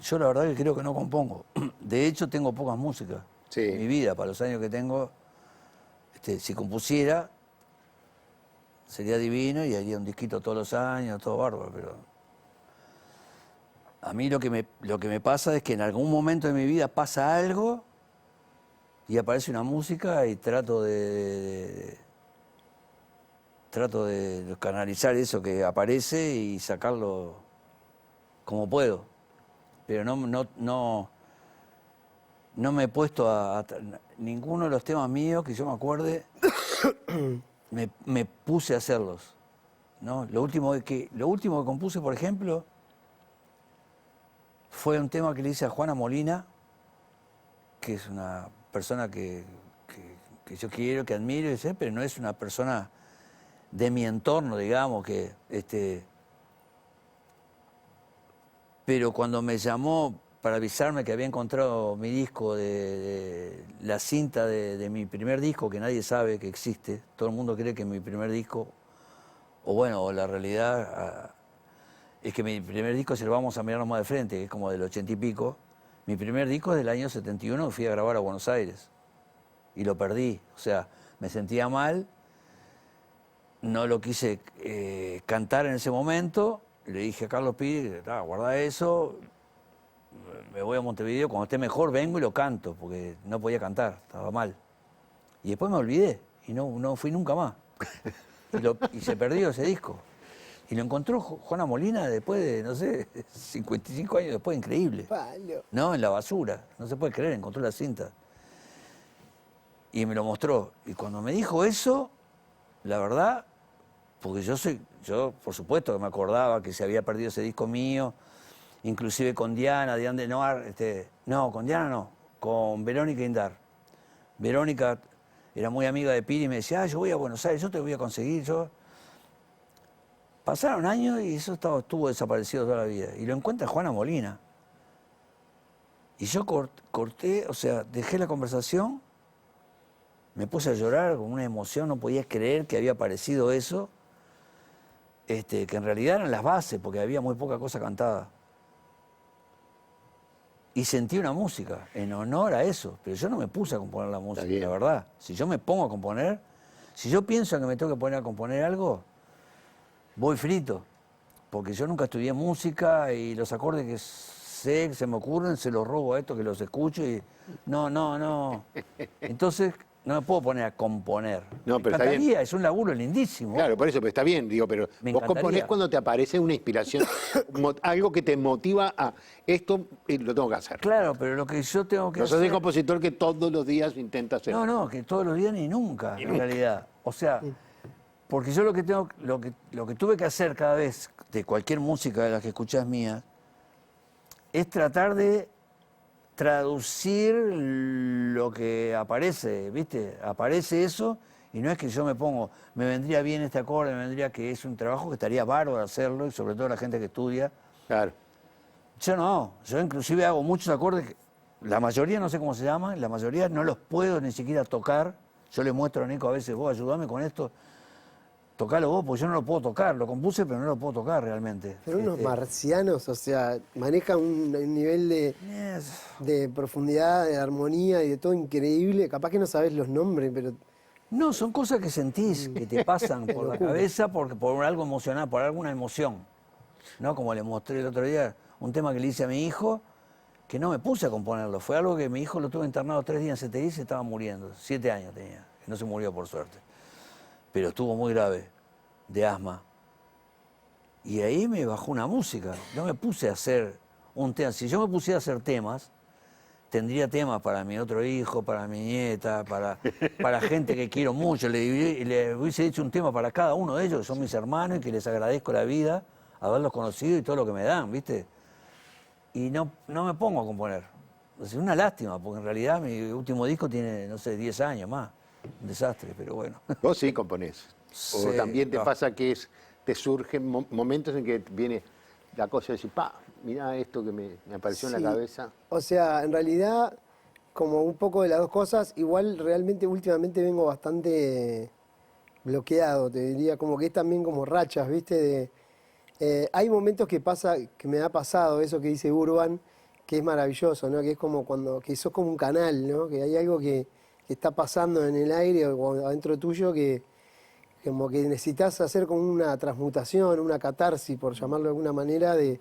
Yo la verdad que creo que no compongo. De hecho, tengo pocas músicas. Sí. En mi vida, para los años que tengo, si compusiera, sería divino y haría un disquito todos los años, todo bárbaro, pero... A mí lo que me pasa es que en algún momento de mi vida pasa algo y aparece una música y trato de canalizar eso que aparece y sacarlo como puedo. Pero no me he puesto ninguno de los temas míos que yo me acuerde, me puse a hacerlos, ¿no? Lo último que compuse, por ejemplo, fue un tema que le hice a Juana Molina, que es una persona que yo quiero, que admiro, pero no es una persona de mi entorno, digamos, pero cuando me llamó para avisarme que había encontrado mi disco, de la cinta de mi primer disco, que nadie sabe que existe, todo el mundo cree que mi primer disco, o la realidad es que mi primer disco, si lo vamos a mirar más de frente, que es como del 80 y pico, mi primer disco es del año 71, que fui a grabar a Buenos Aires, y lo perdí, o sea, me sentía mal, no lo quise cantar en ese momento, le dije a Carlos Pires, guarda eso, me voy a Montevideo, cuando esté mejor vengo y lo canto, porque no podía cantar, estaba mal. Y después me olvidé, y no fui nunca más. Y se perdió ese disco. Y lo encontró Juana Molina después de, no sé, 55 años después, increíble. Palo. No, en la basura, no se puede creer, encontró la cinta. Y me lo mostró. Y cuando me dijo eso, la verdad, porque yo por supuesto que me acordaba que se había perdido ese disco mío, inclusive con Diana de Noir, no, con Diana no, con Verónica Indar. Verónica era muy amiga de Piri y me decía, yo voy a Buenos Aires, yo te voy a conseguir, Pasaron años y eso estuvo desaparecido toda la vida. Y lo encuentra Juana Molina. Y yo corté, o sea, dejé la conversación, me puse a llorar con una emoción, no podía creer que había aparecido eso, que en realidad eran las bases, porque había muy poca cosa cantada. Y sentí una música en honor a eso, pero yo no me puse a componer la música, la verdad. Si yo me pongo a componer, si yo pienso que me tengo que poner a componer algo, voy frito, porque yo nunca estudié música y los acordes que sé, que se me ocurren, se los robo a estos que los escucho y no. Entonces no me puedo poner a componer. No, pero me encantaría, está bien. Es un laburo lindísimo. Claro, por eso, pero está bien, digo, pero vos componés cuando te aparece una inspiración, algo que te motiva a esto lo tengo que hacer. Claro, pero lo que yo tengo que No hacer... sos el compositor que todos los días intenta hacer. No, que todos los días ni nunca, en realidad. O sea, porque yo lo que tuve que hacer cada vez de cualquier música de las que escuchás mía es tratar de traducir lo que aparece, ¿viste? Aparece eso y no es que yo me vendría bien este acorde, me vendría que es un trabajo que estaría bárbaro hacerlo y sobre todo la gente que estudia. Claro. Yo inclusive hago muchos acordes, la mayoría no sé cómo se llaman, la mayoría no los puedo ni siquiera tocar. Yo le muestro a Nico a veces, vos ayudame con esto, tocalo vos, porque yo no lo puedo tocar, lo compuse pero no lo puedo tocar realmente. Pero unos marcianos, o sea, manejan un nivel de profundidad, de armonía y de todo increíble. Capaz que no sabés los nombres, pero... No, son cosas que sentís, que te pasan por la cabeza por algo emocional, por alguna emoción. ¿No? Como le mostré el otro día, un tema que le hice a mi hijo, que no me puse a componerlo. Fue algo que mi hijo lo tuvo internado 3 días en CTI y se estaba muriendo. 7 años tenía, y no se murió por suerte. Pero estuvo muy grave, de asma. Y ahí me bajó una música. No me puse a hacer un tema. Si yo me pusiera a hacer temas, tendría temas para mi otro hijo, para mi nieta, para gente que quiero mucho. Le hubiese hecho un tema para cada uno de ellos, que son mis hermanos y que les agradezco la vida, haberlos conocido y todo lo que me dan, ¿viste? Y no me pongo a componer. Es una lástima, porque en realidad mi último disco tiene, no sé, 10 años más. Un desastre, pero bueno. Vos sí componés. O Sí, también te no. pasa que te surgen momentos en que viene la cosa de decir, pa, mirá esto que me apareció en Sí. la cabeza. O sea, en realidad, como un poco de las dos cosas, igual realmente últimamente vengo bastante bloqueado, te diría, como que es también como rachas, ¿viste? Hay momentos que pasa, que me ha pasado eso que dice Urban, que es maravilloso, ¿no? Que es como que sos como un canal, ¿no? Que hay algo que está pasando en el aire o adentro tuyo que como que necesitas hacer como una transmutación, una catarsis, por llamarlo de alguna manera, de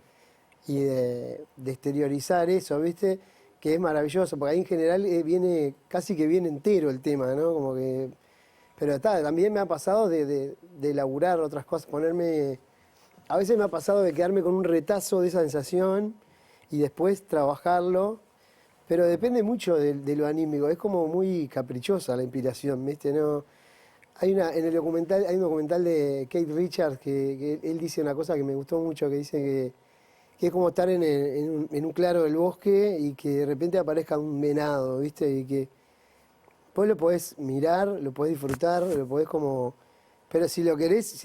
exteriorizar eso, ¿viste? Que es maravilloso, porque ahí en general viene, casi que viene entero el tema, ¿no? Como que. Pero también me ha pasado de elaborar otras cosas, ponerme. A veces me ha pasado de quedarme con un retazo de esa sensación y después trabajarlo, pero depende mucho de lo anímico, es como muy caprichosa la inspiración, ¿viste? No, en el documental, hay un documental de Kate Richards que él dice una cosa que me gustó mucho, que dice que es como estar en un claro del bosque y que de repente aparezca un venado, ¿viste? Y que vos lo podés mirar, lo podés disfrutar, lo podés como. Pero si lo querés,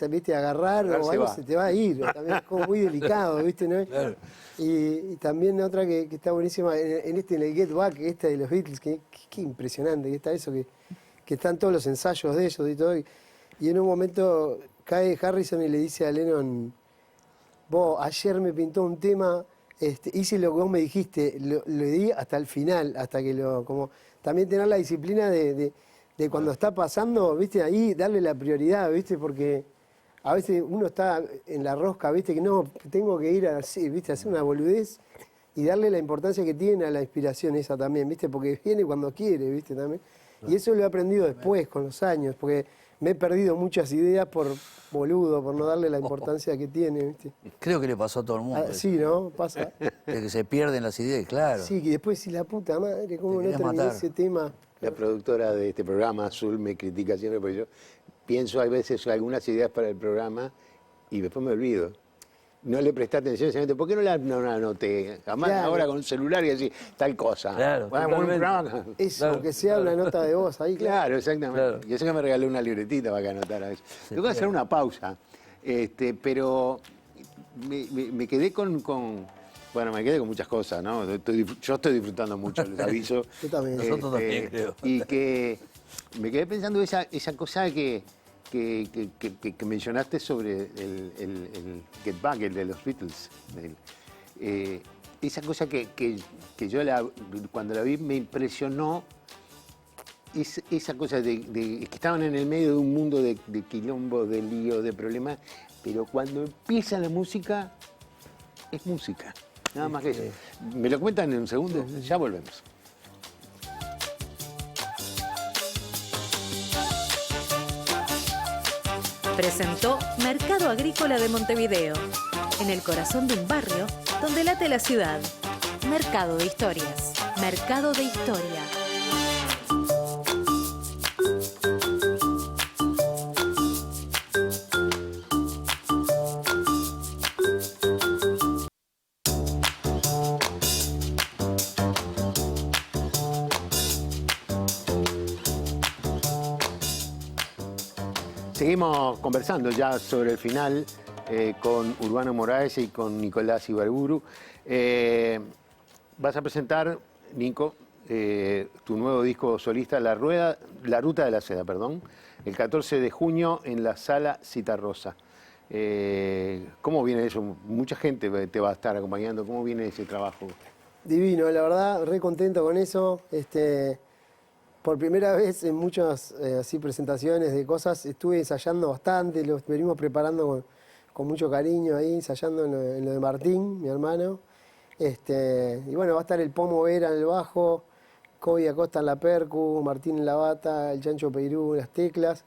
¿viste? Agarrar Agarrar o se algo, va. se te va a ir. También es como muy delicado, ¿viste? ¿No? Claro. Y también otra que está buenísima, en el Get Back, esta de los Beatles, que impresionante, que está eso, que están todos los ensayos de ellos y todo. Y en un momento cae Harrison y le dice a Lennon, vos, ayer me pintó un tema, hice lo que vos me dijiste, lo di hasta el final, hasta que como también tener la disciplina de cuando está pasando, viste, ahí darle la prioridad, viste, porque a veces uno está en la rosca, viste, que no, tengo que ir así, viste, a hacer una boludez y darle la importancia que tiene a la inspiración esa también, viste, porque viene cuando quiere, viste, también. Y eso lo he aprendido después, con los años, porque me he perdido muchas ideas por boludo, por no darle la importancia que tiene, ¿viste? Creo que le pasó a todo el mundo. Ah, sí, ¿no? Pasa. De que se pierden las ideas, claro. Sí, que después si la puta madre, ¿cómo no querés terminé matar. ese tema? La productora de este programa, Azul, me critica siempre porque yo pienso a veces algunas ideas para el programa y después me olvido. No le presté atención, simplemente, ¿por qué no la anoté? Jamás Claro. ahora con un celular y así, tal cosa. Claro, Bueno, totalmente. un programa. Eso, Claro, aunque sea una nota de voz ahí, claro. Claro, exactamente. Claro. Y eso que me regaló una libretita para que anotara eso. Tengo que hacer una pausa, pero me quedé bueno, me quedé con muchas cosas, ¿no? Yo estoy disfrutando mucho, les aviso. Yo también. Nosotros también, creo. Y que me quedé pensando esa cosa que mencionaste sobre el Get Back, el de los Beatles. Esa cosa que yo cuando la vi me impresionó, esa cosa de que estaban en el medio de un mundo de quilombo, de lío, de problemas, pero cuando empieza la música, es música. Nada más que eso. ¿Me lo cuentan en un segundo? Ya volvemos. Presentó Mercado Agrícola de Montevideo, en el corazón de un barrio donde late la ciudad. Mercado de Historias. Mercado de Historia. Seguimos conversando ya sobre el final con Urbano Moraes y con Nicolás Ibarburu. Vas a presentar, Nico, tu nuevo disco solista, La Ruta de la Seda, perdón, el 14 de junio en la Sala Citarrosa. ¿Cómo viene eso? Mucha gente te va a estar acompañando. ¿Cómo viene ese trabajo? Divino, la verdad, re contento con eso. Por primera vez en muchas así presentaciones de cosas estuve ensayando bastante, lo venimos preparando con mucho cariño ahí, ensayando en lo de Martín, mi hermano. Y bueno, va a estar el Pomo Vera en el bajo, Kobe Acosta en la percu, Martín en la bata, el Chancho Peirú en las teclas,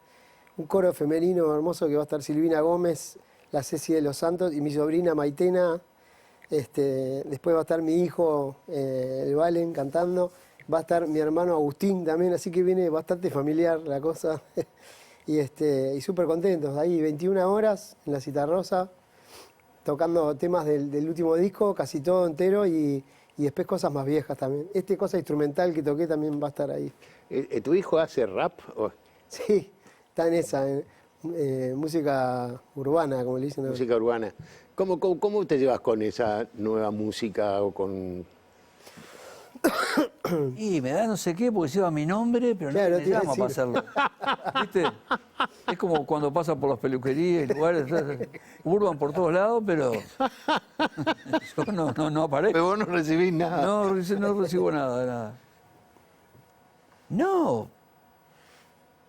un coro femenino hermoso que va a estar Silvina Gómez, la Ceci de los Santos y mi sobrina Maitena. Después va a estar mi hijo, el Valen, cantando. Va a estar mi hermano Agustín también, así que viene bastante familiar la cosa. y súper contentos. Ahí 21 horas en la Citarrosa, tocando temas del último disco, casi todo entero, y Y después cosas más viejas también. Cosa instrumental que toqué también va a estar ahí. ¿Tu hijo hace rap? Sí, está en esa, música urbana, como le dicen. Música urbana. ¿Cómo te llevas con esa nueva música o con...? Y me da no sé qué porque lleva mi nombre, pero Claro, no me te iba a llama para decir. hacerlo. ¿Viste? Es como cuando pasa por las peluquerías y lugares, urban por todos lados, pero yo no aparezco. Pero vos no recibís nada. No recibo nada. No. O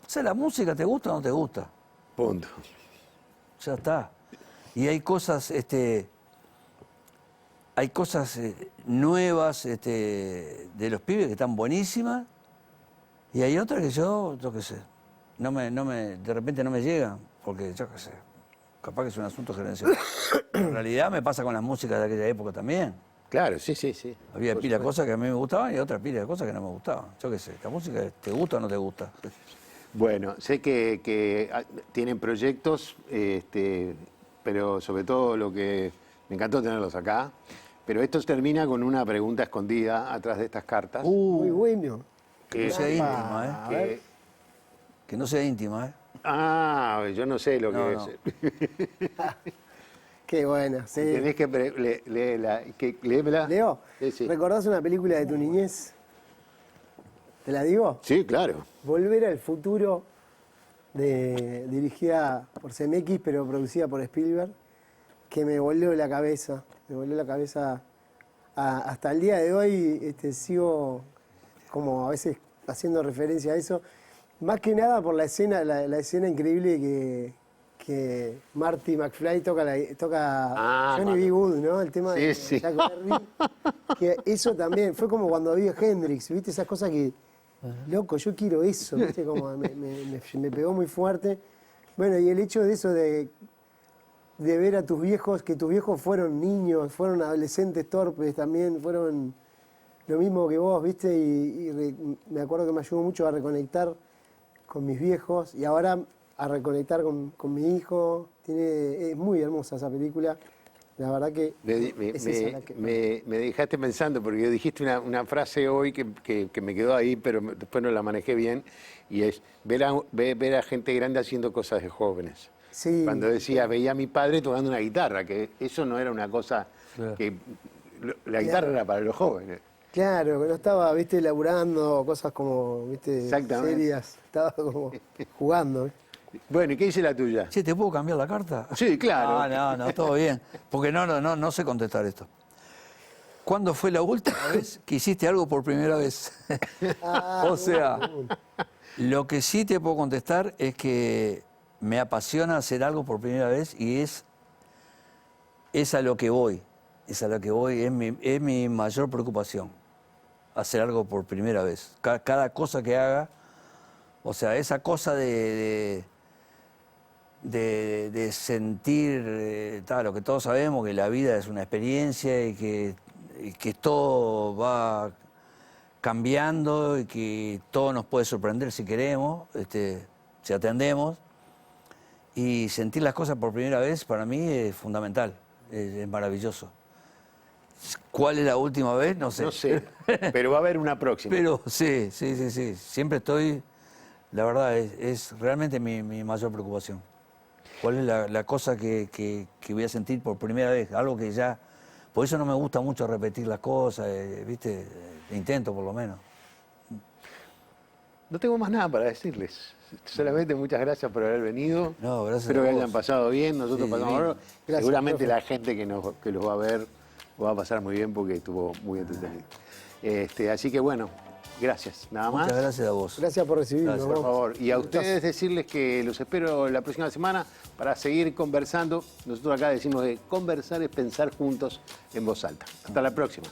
sea, la música te gusta o no te gusta. Punto. Ya está. Y hay cosas, nuevas de los pibes que están buenísimas. Y hay otras que yo qué sé, de repente no me llegan, porque yo qué sé, capaz que es un asunto gerencial. En realidad me pasa con las músicas de aquella época también. Claro, sí. Había Por pila supuesto. de cosas que a mí me gustaban y otras pila de cosas que no me gustaban. Yo qué sé, ¿la música te gusta o no te gusta? Bueno, sé que tienen proyectos, pero sobre todo lo que me encantó tenerlos acá. Pero esto termina con una pregunta escondida atrás de estas cartas. Muy bueno. Que no sea íntima, que- Que no sea íntima, yo no sé lo que No, es. no. Qué buena, sí. Tenés que léemela. Leo, Sí. ¿recordás una película de tu niñez? ¿Te la digo? Sí, claro. Volver al futuro, dirigida por CMX, pero producida por Spielberg, que me voló la cabeza. Me voló la cabeza. Hasta el día de hoy sigo como a veces haciendo referencia a eso. Más que nada por la escena, la escena increíble que Marty McFly toca Johnny B. Good, ¿no? El tema de Sí. Jack Berry. Que eso también fue como cuando vi a Hendrix, ¿viste? Esas cosas que, loco, yo quiero eso, ¿viste? Como me pegó muy fuerte. Bueno, y el hecho de eso de ver a tus viejos, que tus viejos fueron niños, fueron adolescentes torpes también, fueron lo mismo que vos, ¿viste? Me acuerdo que me ayudó mucho a reconectar con mis viejos y ahora a reconectar con mi hijo. Es muy hermosa esa película. La verdad que es esa la que... me dejaste pensando, porque dijiste una frase hoy que me quedó ahí, pero después no la manejé bien, y es ver a gente grande haciendo cosas de jóvenes. Sí. Cuando decía, veía a mi padre tocando una guitarra, que eso no era una cosa Claro. que... La guitarra era para los jóvenes. Claro, que no estaba, viste, laburando, cosas como, viste, Exactamente. serias. Estaba como jugando, ¿viste? Bueno, ¿y qué dice la tuya? Che, ¿te puedo cambiar la carta? Sí, claro. No, todo bien. Porque no sé contestar esto. ¿Cuándo fue la última vez que hiciste algo por primera vez? O sea, lo que sí te puedo contestar es que me apasiona hacer algo por primera vez y es a lo que voy. Es mi mayor preocupación. Hacer algo por primera vez. Cada cosa que haga, o sea, esa cosa de sentir, lo que todos sabemos, que la vida es una experiencia y que todo va cambiando y que todo nos puede sorprender si queremos, si atendemos. Y sentir las cosas por primera vez para mí es fundamental, es maravilloso. ¿Cuál es la última vez? No sé. No sé, pero va a haber una próxima. Pero sí. Siempre estoy, la verdad, es realmente mi mayor preocupación. ¿Cuál es la cosa que voy a sentir por primera vez? Algo que ya... Por eso no me gusta mucho repetir las cosas, ¿viste? Intento, por lo menos. No tengo más nada para decirles. Solamente muchas gracias por haber venido. No, gracias Espero a que vos. hayan pasado bien. Nosotros Sí, pasamos divino. bien. Gracias, Seguramente profe. la gente que los va a ver lo va a pasar muy bien porque estuvo muy entretenido. Así que bueno, gracias. Nada más. Muchas gracias a vos. Gracias por recibirnos. Gracias, Por vamos. favor. Y a ustedes decirles que los espero la próxima semana para seguir conversando. Nosotros acá decimos que conversar es pensar juntos en voz alta. Hasta la próxima.